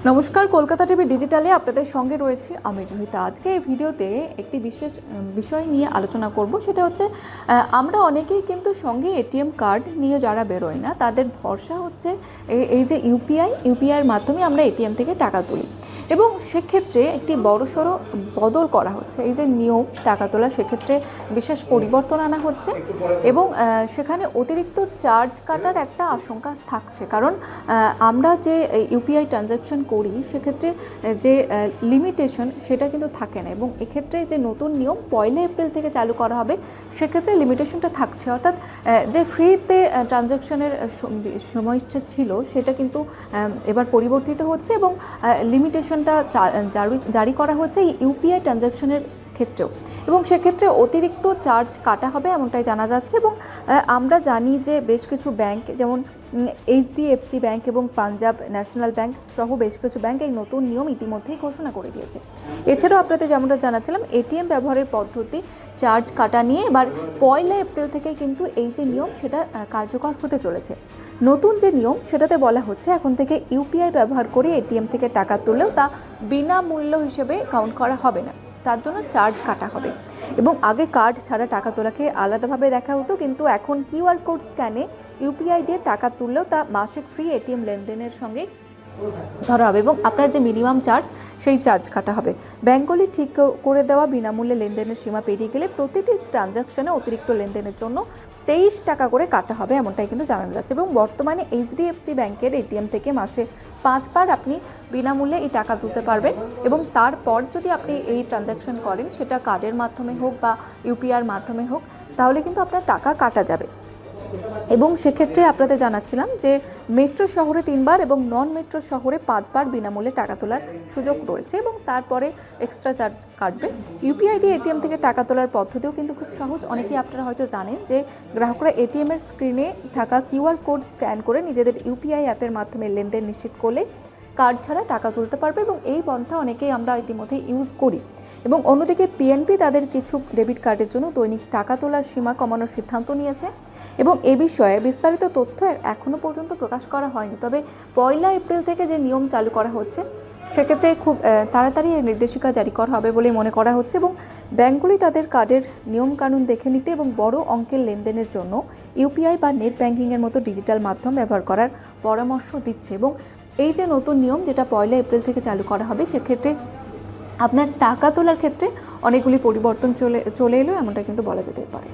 নমস্কার, কলকাতা টিভি ডিজিটালে আপনাদের সঙ্গে রয়েছে আমি জহিতা। আজকে এই ভিডিওতে একটি বিশেষ বিষয় নিয়ে আলোচনা করব। সেটা হচ্ছে আমরা অনেকেই কিন্তু সঙ্গে এটিএম কার্ড নিয়ে যারা বেরোয় না, তাদের ভরসা হচ্ছে এই যে ইউপিআইয়ের মাধ্যমে আমরা এটিএম থেকে টাকা তুলি এবং সেক্ষেত্রে একটি বড়সড় বদল করা হচ্ছে। এই যে নিয়ম টাকা তোলা, সেক্ষেত্রে বিশেষ পরিবর্তন আনা হচ্ছে এবং সেখানে অতিরিক্ত চার্জ কাটার একটা আশঙ্কা থাকছে। কারণ আমরা যে ইউপিআই ট্রানজ্যাকশন করি সেক্ষেত্রে যে লিমিটেশন সেটা কিন্তু থাকে না, এবং এক্ষেত্রে যে নতুন নিয়ম 1 এপ্রিল থেকে চালু করা হবে সেক্ষেত্রে লিমিটেশনটা থাকছে। অর্থাৎ যে ফ্রিতে ট্রানজ্যাকশনের সময়টা ছিল সেটা কিন্তু এবার পরিবর্তিত হচ্ছে এবং লিমিটেশনটা জারি করা হচ্ছে এই ইউপিআই ট্রানজ্যাকশনের ক্ষেত্রেও, এবং সেক্ষেত্রে অতিরিক্ত চার্জ কাটা হবে এমনটাই জানা যাচ্ছে। এবং আমরা জানি যে বেশ কিছু ব্যাংক, যেমন এইচডিএফসি ব্যাংক এবং পাঞ্জাব ন্যাশনাল ব্যাংক সহ বেশ কিছু ব্যাংক এই নতুন নিয়ম ইতিমধ্যেই ঘোষণা করে দিয়েছে। এছাড়াও আপনাদের যেমনটা জানাচ্ছিলাম, এটিএম ব্যবহারের পদ্ধতি চার্জ কাটা নিয়ে এবার 1 এপ্রিল থেকে কিন্তু এই যে নিয়ম সেটা কার্যকর হতে চলেছে। নতুন যে নিয়ম সেটাতে বলা হচ্ছে এখন থেকে ইউপিআই ব্যবহার করে এটিএম থেকে টাকা তুললেও তা বিনামূল্য হিসেবে কাউন্ট করা হবে না, তার জন্য চার্জ কাটা হবে। এবং আগে কার্ড ছাড়া টাকা তোলাকে আলাদাভাবে দেখা হতো, কিন্তু এখন কিউআর কোড স্ক্যানে ইউপিআই দিয়ে টাকা তুললেও তা মাসিক ফ্রি এটিএম লেনদেনের সঙ্গে ধরা হবে এবং আপনার যে মিনিমাম চার্জ সেই চার্জ কাটা হবে। ব্যাঙ্কগুলি ঠিক করে দেওয়া বিনামূল্যে লেনদেনের সীমা পেরিয়ে গেলে প্রতিটি ট্রানজাকশনে অতিরিক্ত লেনদেনের জন্য 23 টাকা করে কাটা হবে এমনটাই কিন্তু জানানো যাচ্ছে। এবং বর্তমানে এইচডিএফসি ব্যাংকের এটিএম থেকে মাসে 5 বার আপনি বিনামূল্যে এই টাকা তুলতে পারবেন, এবং তারপর যদি আপনি এই ট্রানজ্যাকশন করেন সেটা কার্ডের মাধ্যমে হোক বা ইউপিআইয়ের মাধ্যমে হোক, তাহলে কিন্তু আপনার টাকা কাটা যাবে। এবং সেক্ষেত্রে আপনাদের জানাচ্ছিলাম যে মেট্রো শহরে 3 বার এবং নন মেট্রো শহরে 5 বার বিনামূল্যে টাকা তোলার সুযোগ রয়েছে, এবং তারপরে এক্সট্রা চার্জ কাটবে। ইউপিআই দিয়ে এটিএম থেকে টাকা তোলার পদ্ধতিও কিন্তু খুব সহজ। অনেকেই আপনারা হয়তো জানেন যে গ্রাহকরা এটিএমের স্ক্রিনে থাকা কিউআর কোড স্ক্যান করে নিজেদের ইউপিআই অ্যাপের মাধ্যমে লেনদেন নিশ্চিত করলে কার্ড ছাড়া টাকা তুলতে পারবে, এবং এই পন্থা অনেকেই আমরা ইতিমধ্যে ইউজ করি। এবং অন্যদিকে পিএনবি তাদের কিছু ডেবিট কার্ডের জন্য দৈনিক টাকা তোলার সীমা কমানোর সিদ্ধান্ত নিয়েছে, এবং এ বিষয়ে বিস্তারিত তথ্য এখনও পর্যন্ত প্রকাশ করা হয়নি। তবে 1 এপ্রিল থেকে যে নিয়ম চালু করা হচ্ছে সেক্ষেত্রে খুব তাড়াতাড়ি এই নির্দেশিকা জারি করা হবে বলে মনে করা হচ্ছে, এবং ব্যাংকগুলি তাদের কার্ডের নিয়মকানুন দেখে নিতে এবং বড় অঙ্কের লেনদেনের জন্য ইউপিআই বা নেট ব্যাংকিংয়ের মতো ডিজিটাল মাধ্যম ব্যবহার করার পরামর্শ দিচ্ছে। এবং এই যে নতুন নিয়ম যেটা 1 এপ্রিল থেকে চালু করা হবে সেক্ষেত্রে আপনার টাকা তোলার ক্ষেত্রে অনেকগুলি পরিবর্তন চলে এলো এমনটা কিন্তু বলা যেতে পারে।